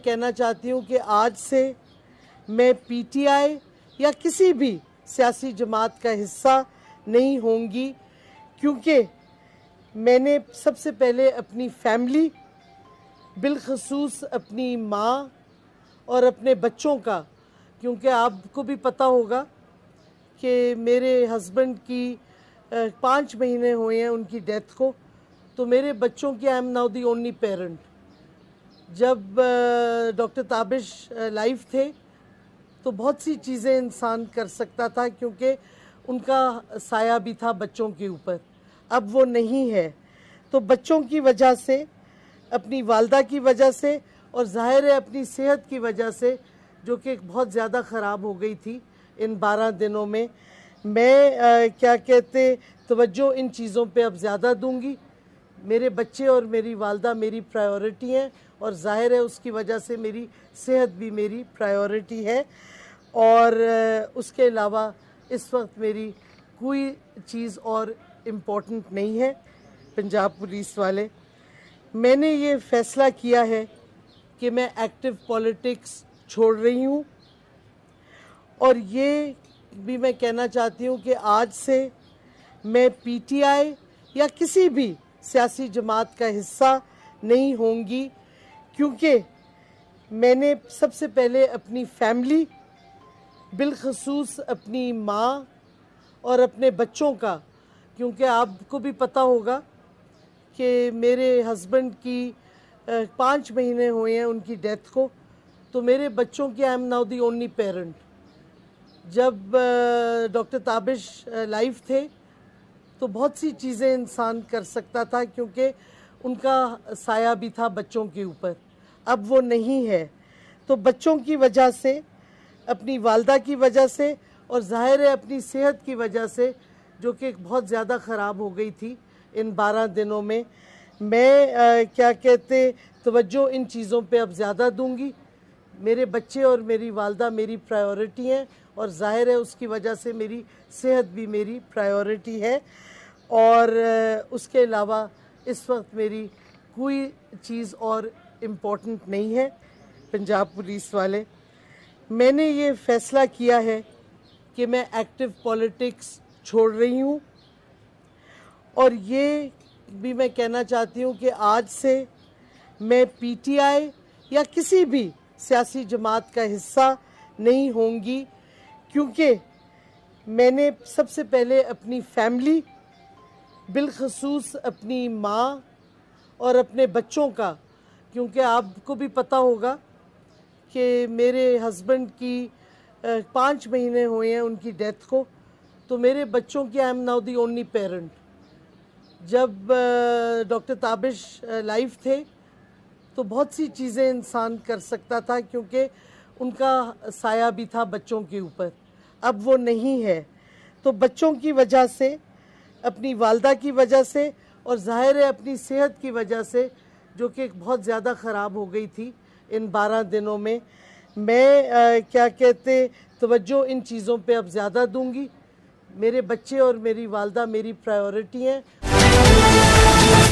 कहना चाहती हूँ कि आज से मैं पीटीआई या किसी भी सियासी जमात का हिस्सा नहीं होंगी, क्योंकि मैंने सबसे पहले अपनी फैमिली, बिलखसूस अपनी माँ और अपने बच्चों का, क्योंकि आपको भी पता होगा कि मेरे हस्बैंड की 5 महीने हुए हैं उनकी डेथ को, तो मेरे बच्चों की I am now the only parent. जब डॉक्टर ताबिश लाइव थे तो बहुत सी चीज़ें इंसान कर सकता था, क्योंकि उनका साया भी था बच्चों के ऊपर। अब वो नहीं है, तो बच्चों की वजह से, अपनी वालदा की वजह से और ज़ाहिर है अपनी सेहत की वजह से, जो कि बहुत ज़्यादा ख़राब हो गई थी इन 12 दिनों में, मैं क्या कहते तवज्जो इन चीज़ों पे अब ज़्यादा दूंगी। मेरे बच्चे और मेरी वालदा मेरी प्रायोरिटी हैं और ज़ाहिर है उसकी वजह से मेरी सेहत भी मेरी प्रायोरिटी है। और उसके अलावा इस वक्त मेरी कोई चीज़ और इम्पोर्टेंट नहीं है। पंजाब पुलिस वाले, मैंने ये फ़ैसला किया है कि मैं एक्टिव पॉलिटिक्स छोड़ रही हूँ, और ये भी मैं कहना चाहती हूँ कि आज से मैं पीटीआई या किसी भी सियासी जमात का हिस्सा नहीं होंगी, क्योंकि मैंने सबसे पहले अपनी फैमिली, बिलखसूस अपनी माँ और अपने बच्चों का, क्योंकि आपको भी पता होगा कि मेरे हस्बैंड की 5 महीने हुए हैं उनकी डेथ को, तो मेरे बच्चों की I am now the only parent. जब डॉक्टर ताबिश लाइव थे तो बहुत सी चीज़ें इंसान कर सकता था, क्योंकि उनका साया भी था बच्चों के ऊपर। अब वो नहीं है, तो बच्चों की वजह से, अपनी वालदा की वजह से और ज़ाहिर है अपनी सेहत की वजह से, जो कि बहुत ज़्यादा ख़राब हो गई थी इन 12 दिनों में, मैं क्या कहते तवज्जो इन चीज़ों पे अब ज़्यादा दूंगी। मेरे बच्चे और मेरी वालदा मेरी प्रायोरिटी हैं और ज़ाहिर है उसकी वजह से मेरी सेहत भी मेरी प्रायोरिटी है। और उसके अलावा इस वक्त मेरी कोई चीज़ और इम्पोर्टेंट नहीं है। पंजाब पुलिस वाले, मैंने ये फ़ैसला किया है कि मैं एक्टिव पॉलिटिक्स छोड़ रही हूँ, और ये भी मैं कहना चाहती हूँ कि आज से मैं पीटीआई या किसी भी सियासी जमात का हिस्सा नहीं होंगी, क्योंकि मैंने सबसे पहले अपनी फैमिली, बिलखसूस अपनी माँ और अपने बच्चों का, क्योंकि आपको भी पता होगा कि मेरे हस्बैंड की 5 महीने हुए हैं उनकी डेथ को, तो मेरे बच्चों की I am now the only parent. जब डॉक्टर ताबिश लाइव थे तो बहुत सी चीज़ें इंसान कर सकता था, क्योंकि उनका साया भी था बच्चों के ऊपर। अब वो नहीं है, तो बच्चों की वजह से, अपनी वालदा की वजह से और ज़ाहिर है अपनी सेहत की वजह से, जो कि बहुत ज़्यादा ख़राब हो गई थी इन 12 दिनों में, मैं क्या कहते तवज्जो इन चीज़ों पे अब ज़्यादा दूंगी। मेरे बच्चे और मेरी वालदा मेरी प्रायोरिटी हैं